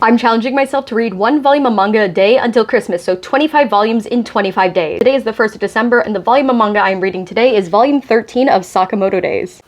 I'm challenging myself to read 1 volume of manga a day until Christmas, so 25 volumes in 25 days. Today is the 1st of December, and the volume of manga I'm reading today is volume 13 of Sakamoto Days.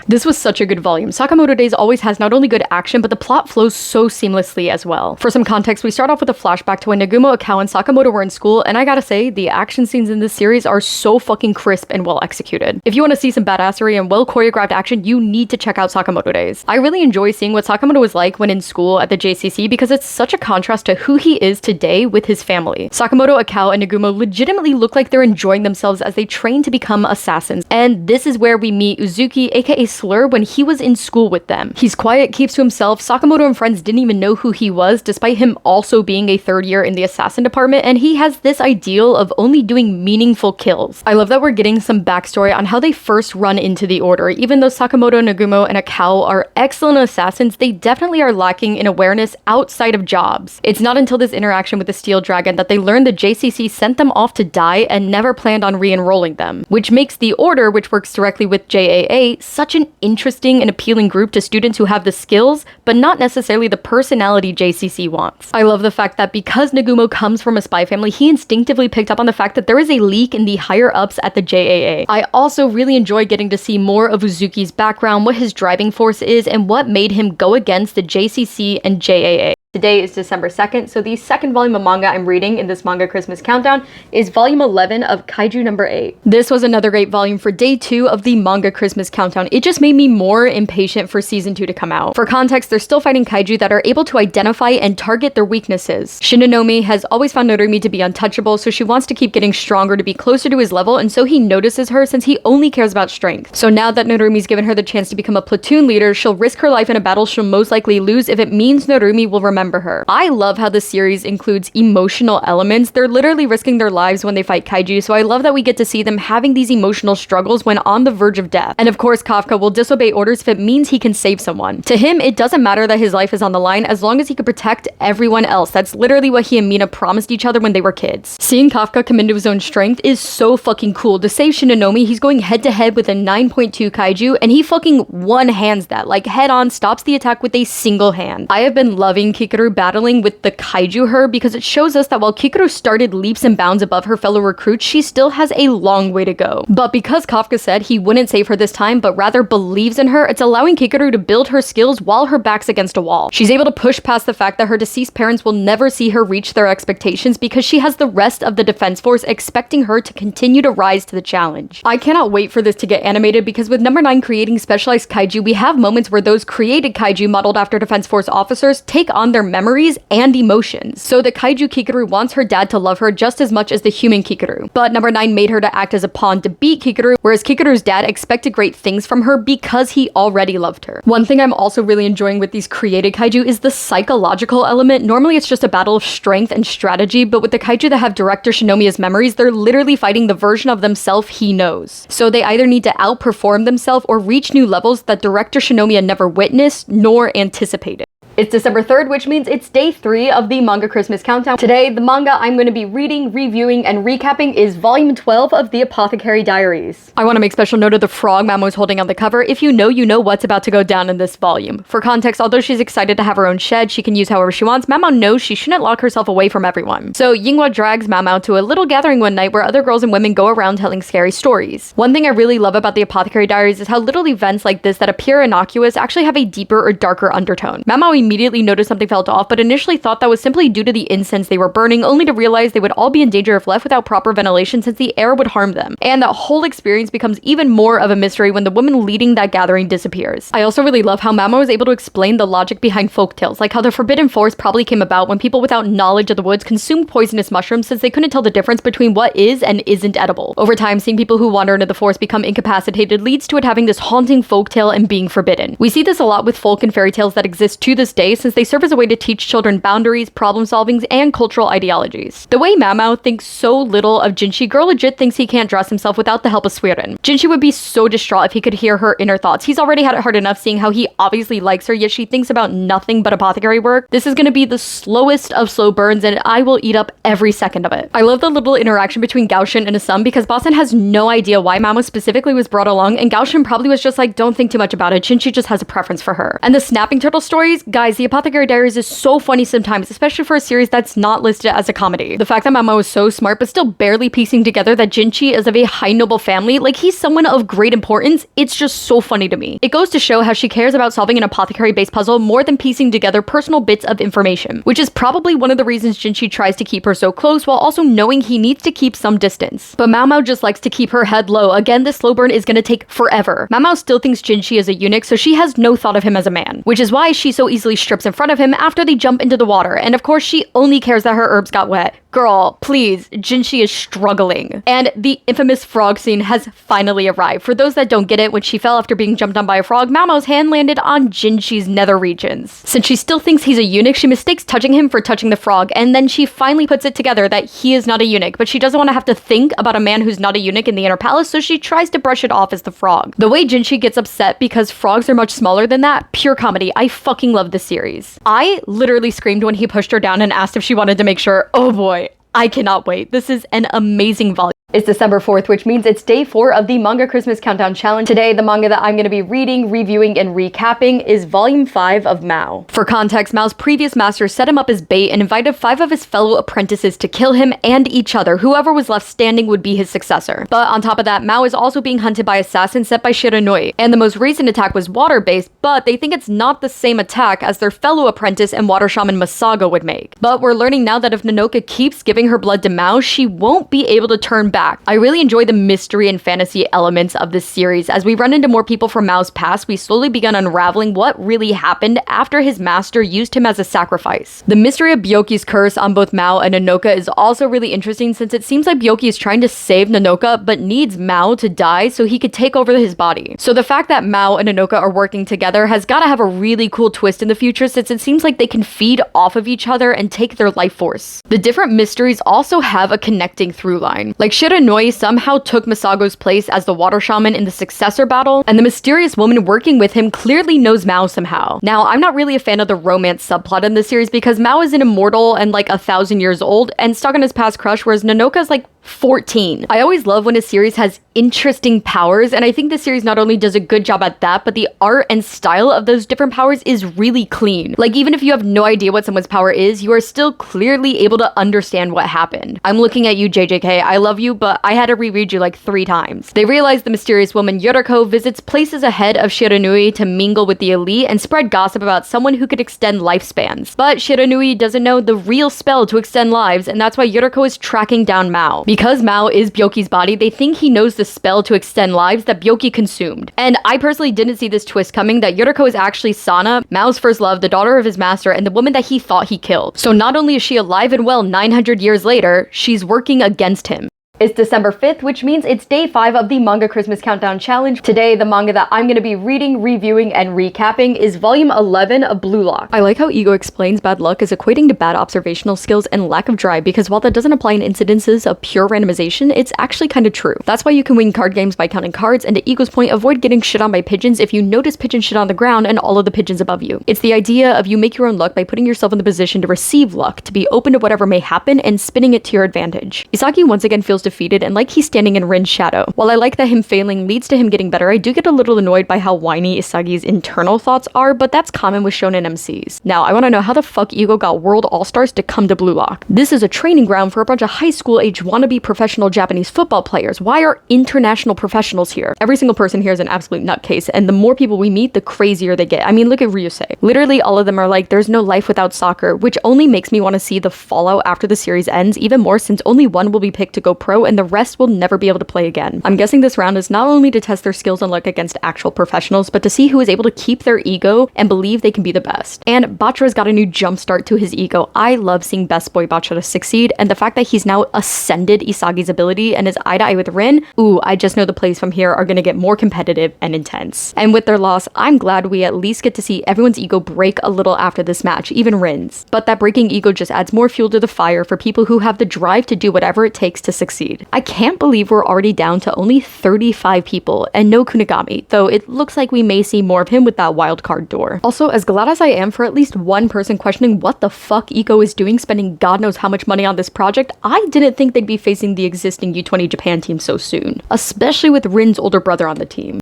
This was such a good volume. Sakamoto Days always has not only good action, but the plot flows so seamlessly as well. For some context, we start off with a flashback to when Nagumo, Akao, and Sakamoto were in school, and I gotta say, the action scenes in this series are so fucking crisp and well executed. If you want to see some badassery and well choreographed action, you need to check out Sakamoto Days. I really enjoy seeing what Sakamoto was like when in school at the JCC because it's such a contrast to who he is today with his family. Sakamoto, Akao, and Nagumo legitimately look like they're enjoying themselves as they train to become assassins, and this is where we meet Uzuki, aka Slur, when he was in school with them. He's quiet, keeps to himself. Sakamoto and friends didn't even know who he was, despite him also being a 3rd year in the assassin department, and he has this ideal of only doing meaningful kills. I love that we're getting some backstory on how they first run into the order. Even though Sakamoto, Nagumo, and Akao are excellent assassins, they definitely are lacking in awareness outside of jobs. It's not until this interaction with the Steel Dragon that they learn the JCC sent them off to die and never planned on re-enrolling them, which makes the order, which works directly with JAA, such an interesting and appealing group to students who have the skills, but not necessarily the personality JCC wants. I love the fact that because Nagumo comes from a spy family, he instinctively picked up on the fact that there is a leak in the higher ups at the JAA. I also really enjoy getting to see more of Uzuki's background, what his driving force is, and what made him go against the JCC and JAA. Today is December 2nd, so the 2nd volume of manga I'm reading in this manga Christmas countdown is volume 11 of Kaiju number 8. This was another great volume for day 2 of the manga Christmas countdown. It just made me more impatient for season 2 to come out. For context, they're still fighting kaiju that are able to identify and target their weaknesses. Shinonome has always found Norumi to be untouchable, so she wants to keep getting stronger to be closer to his level, and so he notices her since he only cares about strength. So now that Norumi's given her the chance to become a platoon leader, she'll risk her life in a battle she'll most likely lose if it means Norumi will remember her. I love how this series includes emotional elements. They're literally risking their lives when they fight kaiju, so I love that we get to see them having these emotional struggles when on the verge of death. And of course, Kafka will disobey orders if it means he can save someone. To him, it doesn't matter that his life is on the line as long as he can protect everyone else. That's literally what he and Mina promised each other when they were kids. Seeing Kafka come into his own strength is so fucking cool. To save Shinonome, he's going head to head with a 9.2 kaiju, and he fucking one-hands that, like head on, stops the attack with a single hand. I have been loving Kikaru battling with the kaiju her because it shows us that while Kikaru started leaps and bounds above her fellow recruits, she still has a long way to go. But because Kafka said he wouldn't save her this time, but rather believes in her, it's allowing Kikaru to build her skills while her back's against a wall. She's able to push past the fact that her deceased parents will never see her reach their expectations because she has the rest of the defense force expecting her to continue to rise to the challenge. I cannot wait for this to get animated because with number 9 creating specialized kaiju, we have moments where those created kaiju modeled after defense force officers take on their memories and emotions. So the kaiju Kikaru wants her dad to love her just as much as the human Kikaru. But number 9 made her to act as a pawn to beat Kikaru, whereas Kikaru's dad expected great things from her because he already loved her. One thing I'm also really enjoying with these created kaiju is the psychological element. Normally it's just a battle of strength and strategy, but with the kaiju that have Director Shinomiya's memories, they're literally fighting the version of themselves he knows. So they either need to outperform themselves or reach new levels that Director Shinomiya never witnessed nor anticipated. It's December 3rd, which means it's day 3 of the manga Christmas countdown. Today, the manga I'm going to be reading, reviewing, and recapping is volume 12 of the Apothecary Diaries. I want to make special note of the frog Mamo's holding on the cover. If you know what's about to go down in this volume. For context, although she's excited to have her own shed she can use however she wants, Mamo knows she shouldn't lock herself away from everyone. So Yinghua drags Mamo to a little gathering one night where other girls and women go around telling scary stories. One thing I really love about the Apothecary Diaries is how little events like this that appear innocuous actually have a deeper or darker undertone. Mamo immediately noticed something felt off, but initially thought that was simply due to the incense they were burning, only to realize they would all be in danger if left without proper ventilation since the air would harm them. And that whole experience becomes even more of a mystery when the woman leading that gathering disappears. I also really love how Mamo was able to explain the logic behind folktales, like how the forbidden forest probably came about when people without knowledge of the woods consumed poisonous mushrooms since they couldn't tell the difference between what is and isn't edible. Over time, seeing people who wander into the forest become incapacitated leads to it having this haunting folktale and being forbidden. We see this a lot with folk and fairy tales that exist to this day since they serve as a way to teach children boundaries, problem solving, and cultural ideologies. The way Mao Mao thinks so little of Jinshi, girl legit thinks he can't dress himself without the help of Suiren. Jinshi would be so distraught if he could hear her inner thoughts. He's already had it hard enough seeing how he obviously likes her, yet she thinks about nothing but apothecary work. This is gonna be the slowest of slow burns, and I will eat up every second of it. I love the little interaction between Gaoshin and Asum because Basen has no idea why Mao specifically was brought along, and Gaoshin probably was just like, don't think too much about it, Jinshi just has a preference for her. And the snapping turtle stories, guys, the Apothecary Diaries is so funny sometimes, especially for a series that's not listed as a comedy. The fact that Mama was so smart but still barely piecing together that Jinshi is of a high noble family, like he's someone of great importance, it's just so funny to me. It goes to show how she cares about solving an apothecary-based puzzle more than piecing together personal bits of information, which is probably one of the reasons Jinshi tries to keep her so close while also knowing he needs to keep some distance. But Mao Mao just likes to keep her head low. Again, this slow burn is gonna take forever. Mao Mao still thinks Jinshi is a eunuch, so she has no thought of him as a man, which is why she so easily strips in front of him after they jump into the water, and of course she only cares that her herbs got wet. Girl, please, Jinshi is struggling. And the infamous frog scene has finally arrived. For those that don't get it, when she fell after being jumped on by a frog, Mao Mao's hand landed on Jinshi's nether regions. Since she still thinks he's a eunuch, she mistakes touching him for touching the frog, and then she finally puts it together that he is not a eunuch, but she doesn't want to have to think about a man who's not a eunuch in the inner palace, so she tries to brush it off as the frog. The way Jinshi gets upset because frogs are much smaller than that, pure comedy. I fucking love this series. I literally screamed when he pushed her down and asked if she wanted to make sure. Oh boy, I cannot wait. This is an amazing volume. It's December 4th, which means it's day 4 of the Manga Christmas Countdown Challenge. Today, the manga that I'm going to be reading, reviewing, and recapping is Volume 5 of Mao. For context, Mao's previous master set him up as bait and invited 5 of his fellow apprentices to kill him and each other. Whoever was left standing would be his successor. But on top of that, Mao is also being hunted by assassins sent by Shiranui, and the most recent attack was water-based, but they think it's not the same attack as their fellow apprentice and water shaman Masago would make. But we're learning now that if Nanoka keeps giving her blood to Mao, she won't be able to turn back. I really enjoy the mystery and fantasy elements of this series. As we run into more people from Mao's past, we slowly begin unraveling what really happened after his master used him as a sacrifice. The mystery of Byoki's curse on both Mao and Nanoka is also really interesting, since it seems like Byoki is trying to save Nanoka but needs Mao to die so he could take over his body. So the fact that Mao and Nanoka are working together has got to have a really cool twist in the future, since it seems like they can feed off of each other and take their life force. The different mysteries also have a connecting through line. Like Shiranui somehow took Masago's place as the water shaman in the successor battle, and the mysterious woman working with him clearly knows Mao somehow. Now, I'm not really a fan of the romance subplot in this series because Mao is an immortal and like 1,000 years old and stuck on his past crush, whereas Nanoka's like 14. I always love when a series has interesting powers, and I think this series not only does a good job at that, but the art and style of those different powers is really clean. Like, even if you have no idea what someone's power is, you are still clearly able to understand what happened. I'm looking at you, JJK, I love you, but I had to reread you like 3 times. They realize the mysterious woman Yoriko visits places ahead of Shiranui to mingle with the elite and spread gossip about someone who could extend lifespans. But Shiranui doesn't know the real spell to extend lives, and that's why Yoriko is tracking down Mao. Because Mao is Byoki's body, they think he knows the spell to extend lives that Byoki consumed. And I personally didn't see this twist coming, that Yoriko is actually Sana, Mao's first love, the daughter of his master, and the woman that he thought he killed. So not only is she alive and well 900 years later, she's working against him. It's December 5th, which means it's day 5 of the Manga Christmas Countdown Challenge. Today, the manga that I'm going to be reading, reviewing, and recapping is Volume 11 of Blue Lock. I like how Ego explains bad luck is equating to bad observational skills and lack of drive, because while that doesn't apply in incidences of pure randomization, it's actually kind of true. That's why you can win card games by counting cards, and to Ego's point, avoid getting shit on by pigeons if you notice pigeon shit on the ground and all of the pigeons above you. It's the idea of you make your own luck by putting yourself in the position to receive luck, to be open to whatever may happen and spinning it to your advantage. Isagi once again feels defeated and like he's standing in Rin's shadow. While I like that him failing leads to him getting better, I do get a little annoyed by how whiny Isagi's internal thoughts are, but that's common with shonen MCs. Now, I want to know how the fuck Ego got World All-Stars to come to Blue Lock. This is a training ground for a bunch of high school age wannabe professional Japanese football players. Why are international professionals here? Every single person here is an absolute nutcase, and the more people we meet, the crazier they get. I mean, look at Ryusei. Literally all of them are like, there's no life without soccer, which only makes me want to see the fallout after the series ends even more, since only one will be picked to go pro row, and the rest will never be able to play again. I'm guessing this round is not only to test their skills and luck against actual professionals, but to see who is able to keep their ego and believe they can be the best. And Bachara's got a new jumpstart to his ego. I love seeing Best Boy Bachara succeed, and the fact that he's now ascended Isagi's ability and is eye to eye with Rin, ooh, I just know the plays from here are gonna get more competitive and intense. And with their loss, I'm glad we at least get to see everyone's ego break a little after this match, even Rin's. But that breaking ego just adds more fuel to the fire for people who have the drive to do whatever it takes to succeed. I can't believe we're already down to only 35 people and no Kunigami, though it looks like we may see more of him with that wildcard door. Also, as glad as I am for at least one person questioning what the fuck Iko is doing spending god knows how much money on this project, I didn't think they'd be facing the existing U20 Japan team so soon, especially with Rin's older brother on the team.